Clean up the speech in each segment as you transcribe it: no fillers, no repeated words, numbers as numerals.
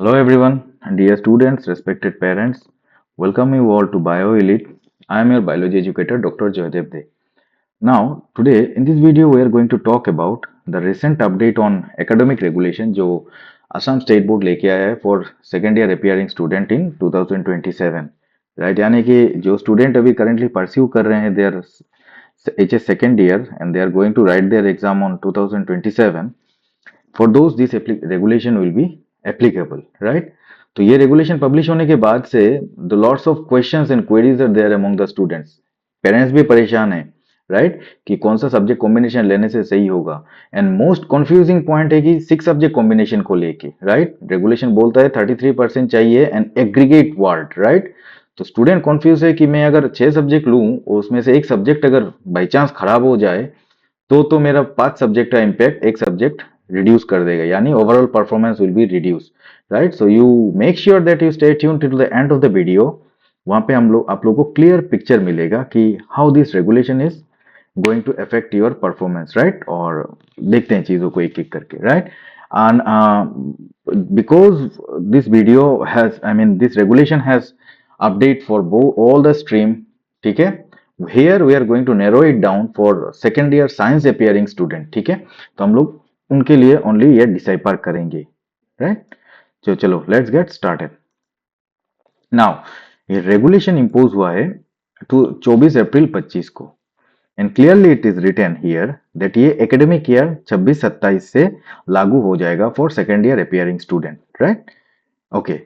Hello everyone, dear students, respected parents. Welcome you all to Bio Elite. I am your biology educator Dr. Joydev De. Now, today in this video we are going to talk about the recent update on academic regulation जो Assam state board लेके आया है for second year appearing student in 2027, right. यानी कि जो student अभी currently pursue कर रहे हैं their HS second year and they are going to write their exam on 2027, for those this regulation will be applicable, right. तो ये regulation publish होने के बाद से the lots of questions and queries are there among the students. Parents भी परेशान है, right, कि कौन सा सब्जेक्ट कॉम्बिनेशन लेने से सही होगा। एंड मोस्ट कंफ्यूजिंग पॉइंट है कि 6 सब्जेक्ट कॉम्बिनेशन को लेके, राइट। रेगुलेशन बोलता है 33% चाहिए एंड एग्रीगेट वर्ड, राइट। तो स्टूडेंट कंफ्यूज है कि मैं अगर 6 सब्जेक्ट लूं और उसमें से एक सब्जेक्ट अगर बाई चांस खराब हो जाए तो मेरा 5 सब्जेक्ट का इम्पैक्ट एक सब्जेक्ट रिड्यूस कर देगा, यानी overall performance will be reduce, right. So you make sure that you stay tuned till the end of the video. वहां पे आप लोगों को क्लियर पिक्चर मिलेगा कि how this regulation is going to affect your performance, right. और देखते हैं चीजों को एक एक करके, right. And because this video has this regulation has update for all the stream, ठीक है। here we are going to narrow it down for second year science appearing student, ठीक है। तो हम लोग उनके लिए ओनली ये डिसाइफर करेंगे, राइट। चलो लेट्स गेट स्टार्टेड। नाउ ये रेगुलेशन इंपोज हुआ है टू 24 अप्रैल 25 को and clearly it is written here that ये एकेडमिक ईयर 26-27 से लागू हो जाएगा for second year appearing student, right. Okay,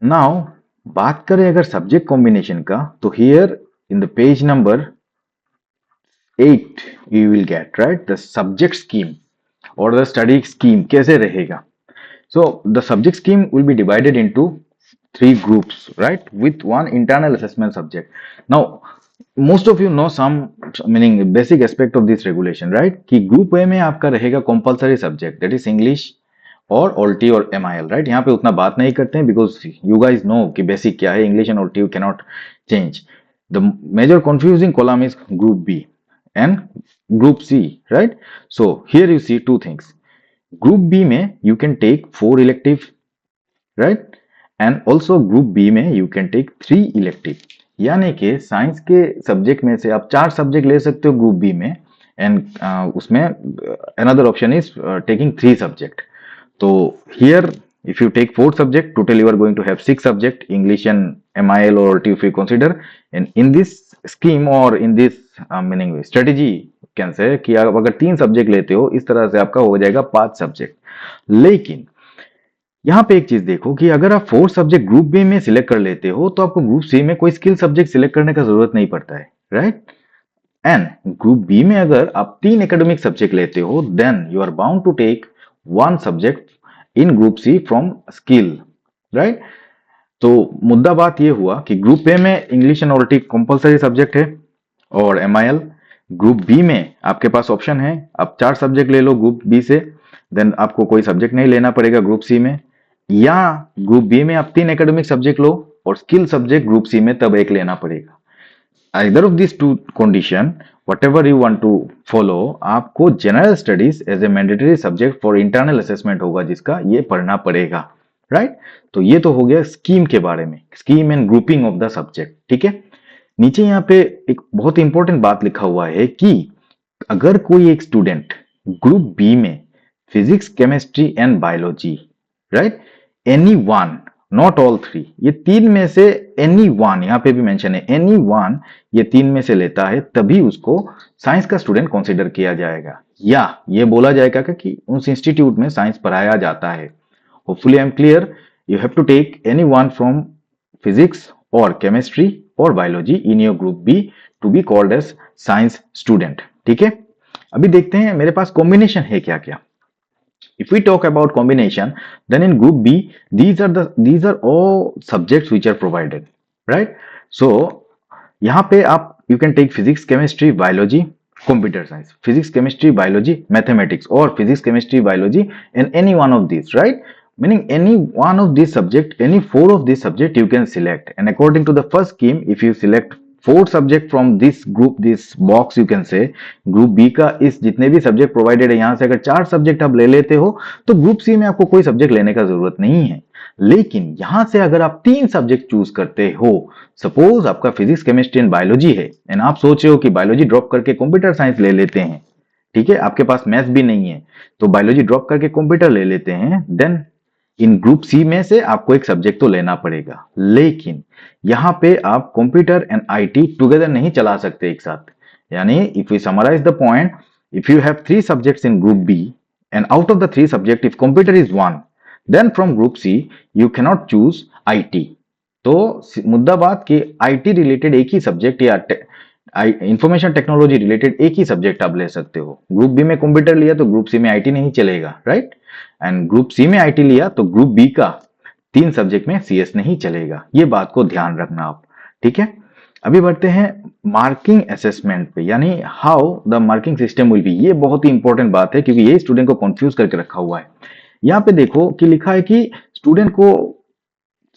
now बात करें अगर सब्जेक्ट कॉम्बिनेशन का, तो here in the page number 8 you will get, right, the subject scheme or the study scheme कैसे रहेगा। So the subject scheme will be divided into 3 groups, right, with one internal assessment subject. Now most of you know some meaning basic aspect of this regulation, right, कि group A में आपका रहेगा compulsory subject that is English और OLT और MIL, right। यहाँ पे उतना बात नहीं करते हैं because you guys know कि basic क्या है, English and OLT you cannot change. The major confusing column is group B and group C, right? So here you see two things. Group B में you can take 4 elective, right? And also group B में you can take 3 elective. यानी कि science के subject में से आप 4 subject ले सकते हो ग्रुप बी में एंड उसमें another option is taking 3 subject. तो here if you take 4 subject, total you are going to have 6 subject, English and MIL or T if you consider. And in this scheme or in this meaning strategy can say कि आप अगर 3 subject लेते हो इस तरह से आपका हो जाएगा 5 सब्जेक्ट। लेकिन यहाँ पे एक चीज देखो कि अगर आप 4 सब्जेक्ट ग्रुप बी में सिलेक्ट कर लेते हो तो आपको ग्रुप सी में कोई स्किल सब्जेक्ट सिलेक्ट करने का जरूरत नहीं पड़ता है, राइट। एंड ग्रुप बी में अगर आप 3 एकेडमिक सब्जेक्ट लेते हो then you are bound to take 1 subject in group C from skill, right. तो मुद्दा बात ये हुआ कि ग्रुप ए में इंग्लिश एंड ऑल्टी कंपलसरी सब्जेक्ट है और MIL। ग्रुप बी में आपके पास ऑप्शन है आप 4 सब्जेक्ट ले लो ग्रुप बी से, देन आपको कोई सब्जेक्ट नहीं लेना पड़ेगा ग्रुप सी में, या ग्रुप बी में आप 3 एकेडमिक सब्जेक्ट लो और स्किल सब्जेक्ट ग्रुप सी में तब एक लेना पड़ेगा। either of these two condition whatever you want to follow, आपको general studies as a mandatory subject for internal assessment होगा जिसका ये पढ़ना पड़ेगा, राइट। तो ये तो हो गया स्कीम के बारे में, scheme and grouping of the subject, ठीक है। नीचे यहाँ पे एक बहुत इंपॉर्टेंट बात लिखा हुआ है कि अगर कोई एक स्टूडेंट ग्रुप बी में physics chemistry and biology, right, any one not all 3, ये 3 में से एनी वन, यहां पे भी मेंशन है एनी वन, ये 3 में से लेता है तभी उसको साइंस का स्टूडेंट कंसीडर किया जाएगा, या ये बोला जाएगा कि उस इंस्टीट्यूट में साइंस पढ़ाया जाता है। Hopefully I am clear. You have to take any one from physics और केमिस्ट्री और biology in your group B to be called as science student, ठीक है। अभी देखते हैं मेरे पास कॉम्बिनेशन है क्या क्या। If we talk about combination, then in group B, these are all subjects which are provided, right? So यहाँ पे आप you can take physics, chemistry, biology, computer science, physics, chemistry, biology, mathematics, or physics, chemistry, biology, and any one of these, right? Meaning any one of these subject, any 4 of these subject you can select, and according to the first scheme, if you select 4 subject from this group, this box you can say, group B का इस जितने भी subject provided है यहां से अगर 4 subject आप ले लेते हो तो ग्रुप सी में आपको कोई सब्जेक्ट लेने का जरूरत नहीं है। लेकिन यहां से अगर आप 3 सब्जेक्ट चूज करते हो, सपोज आपका फिजिक्स केमिस्ट्री एंड बायोलॉजी है एंड आप सोच रहे हो कि बायोलॉजी ड्रॉप करके कंप्यूटर साइंस ले लेते हैं, ठीक है, आपके पास मैथ्स भी नहीं है तो बायोलॉजी ड्रॉप करके कंप्यूटर ले लेते हैं, देन इन ग्रुप सी में से आपको एक सब्जेक्ट तो लेना पड़ेगा। लेकिन यहां पे आप कंप्यूटर एंड आईटी टुगेदर नहीं चला सकते एक साथ। यानी if we summarise the point, if you have 3 subjects in group B and out of the 3 subject if computer is one, then from group C you cannot choose IT. तो मुद्दा बात कि आईटी रिलेटेड एक ही subject या information technology related एक ही subject आप ले सकते हो। ग्रुप बी में कंप्यूटर लिया तो ग्रुप सी में आईटी नहीं चलेगा, राइट? एंड ग्रुप सी में आईटी लिया तो ग्रुप बी का 3 सब्जेक्ट में सीएस नहीं चलेगा। ये बात को ध्यान रखना आप, ठीक है। अभी बढ़ते हैं मार्किंग असेसमेंट पे, यानी how the marking system will be. ये बहुत ही इंपॉर्टेंट बात है क्योंकि ये स्टूडेंट को कंफ्यूज करके रखा हुआ है। यहाँ पे देखो कि लिखा है कि स्टूडेंट को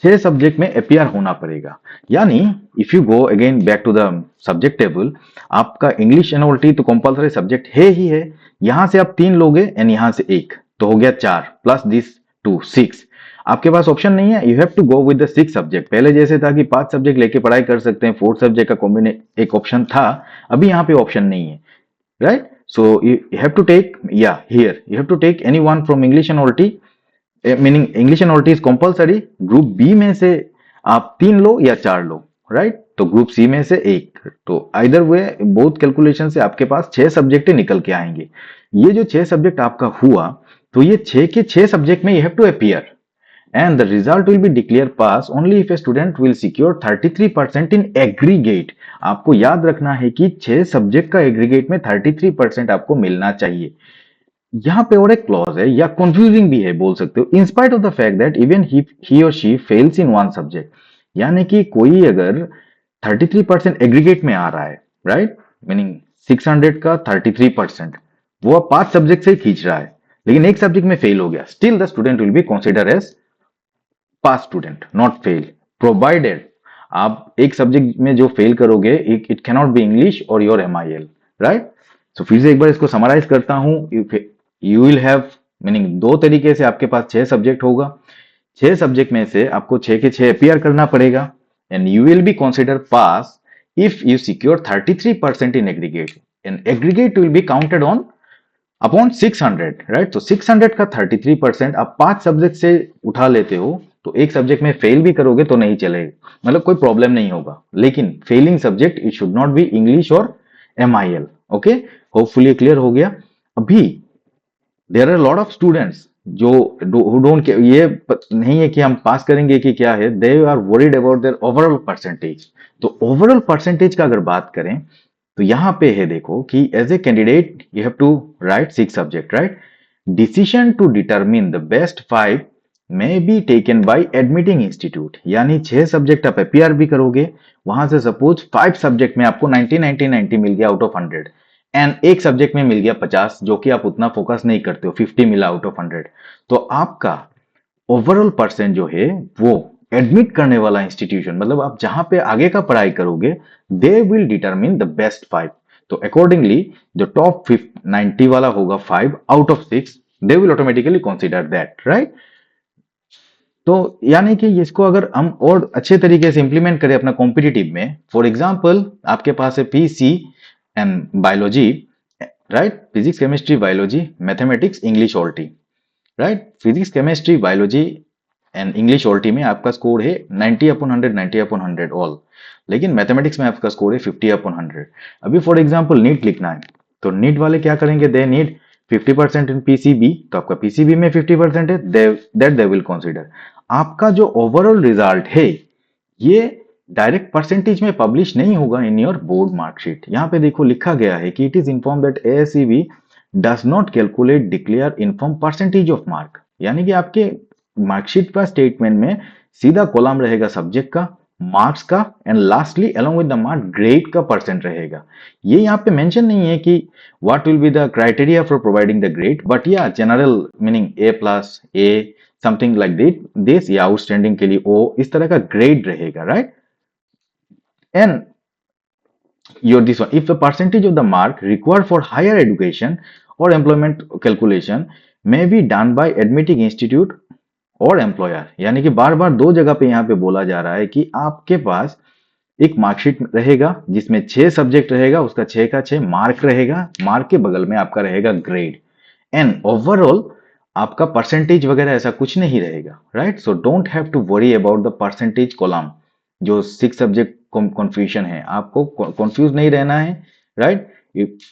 6 सब्जेक्ट में अपियर होना पड़ेगा। यानी if you go again back to the subject table, आपका इंग्लिश एनओएलटी तो कंपलसरी सब्जेक्ट है ही है। यहां से आप 3 लोगे एंड यहां से 1 तो हो गया 4 प्लस दिस 2 6। आपके पास ऑप्शन नहीं है, you have to go with the 6 subject. पहले जैसे था कि 5 सब्जेक्ट लेके पढ़ाई कर सकते हैं, 4 सब्जेक्ट का कॉम्बिने एक ऑप्शन था, अभी यहाँ पे ऑप्शन नहीं है, right? So you have to take, या here you have to take any one from English NOLT, meaning English NOLT is compulsory. Group B में से आप 3 लो या 4 लो, राइट? तो ग्रुप सी में से 1, तो आइदर वे बोथ कैलकुलेशन से आपके पास 6 सब्जेक्ट निकल के आएंगे। ये जो 6 सब्जेक्ट आपका हुआ तो ये 6 के 6 सब्जेक्ट में you have to appear and the result will be declared pass only if a student will secure 33% in aggregate। आपको याद रखना है कि 6 सब्जेक्ट का एग्रीगेट में 33% आपको मिलना चाहिए। यहां पे और एक क्लॉज है या कंफ्यूजिंग भी है बोल सकते हो, in spite of the fact that even he और she fails in one subject. यानी कि कोई अगर 33% एग्रीगेट में आ रहा है, राइट, मीनिंग 600 का 33% वो अब 5 सब्जेक्ट से ही खींच रहा है लेकिन एक सब्जेक्ट में फेल हो गया, still the student will be consider as pass student, not fail, provided आप एक सब्जेक्ट में जो फेल करोगे इट कैनॉट बी इंग्लिश और योर एमआईएल, राइट? सो फिर से एक बार इसको समराइज करता हूं, यू विल हैव, मीनिंग 2 तरीके से आपके पास 6 सब्जेक्ट होगा, 6 सब्जेक्ट में से आपको 6 के 6 अपीयर करना पड़ेगा and you will be consider pass if you secure 33% in aggregate and aggregate will be counted on upon 600, right? तो 600 का 33% आप 5 सब्जेक्ट से उठा लेते हो तो एक सब्जेक्ट में फेल भी करोगे तो नहीं चलेगा, मतलब कोई प्रॉब्लम नहीं होगा। लेकिन failing subject it should not be English और एमआईएल। ओके, होपफुली क्लियर हो गया। अभी there are lot of students जो हु डोंट, ये नहीं है कि हम पास करेंगे कि क्या है, they are worried about their overall percentage. तो ओवरऑल परसेंटेज का अगर बात करें तो यहां पे है देखो कि as a candidate you have to write 6 subject, right? Decision to determine the best 5 may be taken by admitting institute। यानी 6 सब्जेक्ट आप अपीयर भी करोगे, वहां से सपोज 5 सब्जेक्ट में आपको 90 90 90 मिल गया आउट ऑफ 100 एंड एक सब्जेक्ट में मिल गया 50 जो कि आप उतना फोकस नहीं करते हो, 50 मिला आउट ऑफ 100, तो आपका ओवरऑल परसेंट जो है वो एडमिट करने वाला इंस्टीट्यूशन, मतलब आप जहां पे आगे का पढ़ाई करोगे, they will determine the best 5। तो अकॉर्डिंगली जो टॉप 90 वाला होगा 5 out of 6, they will automatically consider that, right? तो यानी कि इसको अगर हम और अच्छे तरीके से इंप्लीमेंट करें अपना कॉम्पिटिटिव में, फॉर एग्जांपल आपके पास है PC and biology, right? Physics chemistry biology mathematics English all T, right? Physics chemistry biology and English all T में आपका स्कोर है 90/100 90/100 ऑल, लेकिन मैथमेटिक्स में आपका स्कोर है 50/100। अभी फॉर एग्जांपल नीट लिखना है तो नीट वाले क्या करेंगे, दे नीड 50% इन पीसीबी, तो आपका पीसीबी में 50% है, दैट दे विल कंसीडर। आपका जो ओवरऑल रिजल्ट है ये डायरेक्ट परसेंटेज में पब्लिश नहीं होगा इन योर बोर्ड मार्कशीट। यहाँ पे देखो लिखा गया है कि it is inform that ASEB does not calculate declare inform percentage of mark. यानी कि आपके मार्कशीट का स्टेटमेंट में सीधा कॉलम रहेगा सब्जेक्ट का, मार्क्स का and lastly along with the mark grade का परसेंट रहेगा। ये यहाँ पे मेंशन नहीं है कि what will be the criteria for providing the grade, but या general meaning A+, a something like this, या आउटस्टैंडिंग के लिए O, इस तरह का ग्रेड रहेगा, right? And your this one, if the percentage of the mark required for higher education or employment calculation may be done by admitting institute और employer, यानी कि बार बार दो जगह पे यहाँ पे बोला जा रहा है कि आपके पास एक मार्कशीट रहेगा जिसमें 6 सब्जेक्ट रहेगा, उसका 6 का 6 मार्क रहेगा, मार्क के बगल में आपका रहेगा ग्रेड, एंड ओवरऑल आपका परसेंटेज वगैरह ऐसा कुछ नहीं रहेगा, right. So don't have to worry about the percentage column. जो 6 सब्जेक्ट कंफ्यूजन है, आपको कंफ्यूज नहीं रहना है, राइट।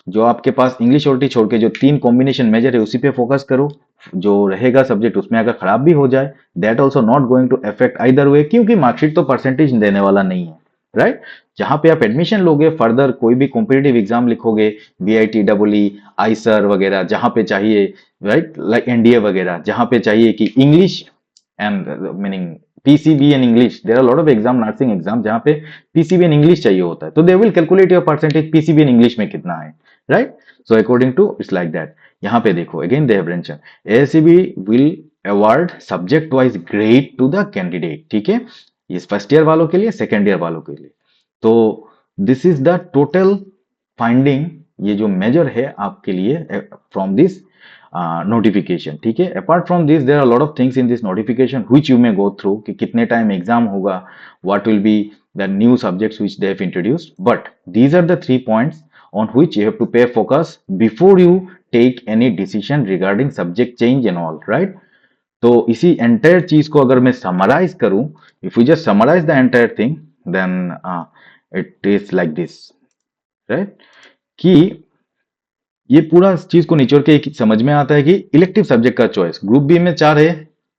जो आपके पास इंग्लिश और छोड़ के जो 3 कॉम्बिनेशन मेजर है उसी पे फोकस करो। जो रहेगा सब्जेक्ट उसमें अगर खराब भी हो जाए that also not going to affect either way, क्योंकि मार्कशीट तो परसेंटेज देने वाला नहीं है, राइट। जहां पे आप एडमिशन लोगे, फर्दर कोई भी कॉम्पिटिटिव एग्जाम लिखोगे, बीआईटी, डबल ई, आईसर वगैरह, जहां पे चाहिए, राइट, लाइक एनडीए वगैरह, जहां पे चाहिए कि English and meaning PCB and English, there are lot of exam, nursing exam, जहां पे पीसीबी एंड इंग्लिश चाहिए होता है, तो they will calculate your percentage PCB and English में कितना है, right. So according to it's like that. यहाँ पे देखो again they have mention ASCB will award subject wise grade to the candidate, ठीक है, ये फर्स्ट ईयर वालों के लिए, सेकेंड ईयर वालों के लिए। तो this is the total finding, ये जो मेजर है आपके लिए फ्रॉम दिस नोटिफिकेशन, ठीक है। Apart from this there are lot of things in this notification which you may go through, कि कितने टाइम एग्जाम होगा, what will be the new subjects which they have introduced, but these are the 3 points on which you have to pay focus before you take any decision regarding subject change and all, right। तो इसी entire चीज को अगर मैं summarise करूं, if you just summarise the entire thing, then it is like this, right, कि ये पूरा चीज को निचोड़ के एक समझ में आता है कि इलेक्टिव सब्जेक्ट का चॉइस ग्रुप बी में 4 है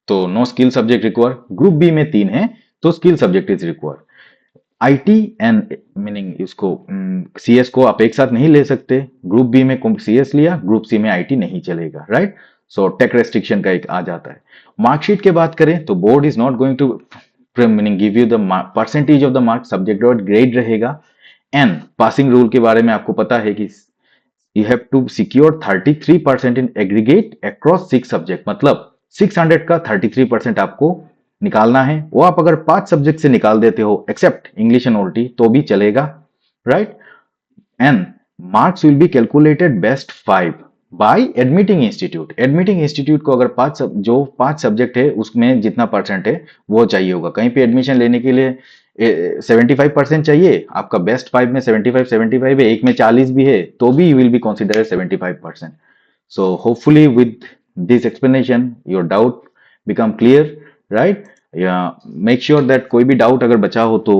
तो no skill subject require, group B में 3 है तो skill subject is require. IT and meaning इसको सीएस को आप एक साथ नहीं ले सकते, ग्रुप बी में सीएस लिया, ग्रुप सी में आईटी नहीं चलेगा, राइट। सो टेक रेस्ट्रिक्शन का एक आ जाता है। मार्कशीट के बात करें तो board is not going to meaning give you the percentage of the mark, subject dot grade रहेगा, एंड पासिंग रूल के बारे में आपको पता है कि you have to secure 33% in aggregate across 6 subject, मतलब 600 का 33% आपको निकालना है। वो आप अगर 5 सब्जेक्ट से निकाल देते हो एक्सेप्ट इंग्लिश एंड ओल्टी तो भी चलेगा, right. And marks will be calculated best 5 by admitting institute. Admitting institute को अगर जो 5 सब्जेक्ट है उसमें जितना परसेंट है वो चाहिए होगा। कहीं पे एडमिशन लेने के लिए 75% चाहिए, आपका बेस्ट 5 में 75 है, एक में 40 भी है तो भी you will be consider 75%। So hopefully with this explanation your doubt become clear, right. या मेक श्योर दैट कोई भी डाउट अगर बचा हो तो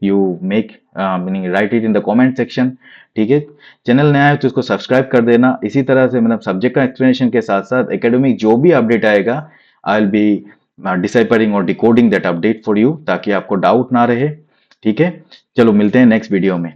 you make meaning right it in the comment section, ठीक है। चैनल नया है तो इसको सब्सक्राइब कर देना। इसी तरह से मतलब सब्जेक्ट का एक्सप्लेनेशन के साथ साथ एकेडमिक जो भी अपडेट आएगा आई विल बी डिसाइफरिंग और decoding that update for you, ताकि आपको डाउट ना रहे, ठीक है। चलो मिलते हैं नेक्स्ट वीडियो में।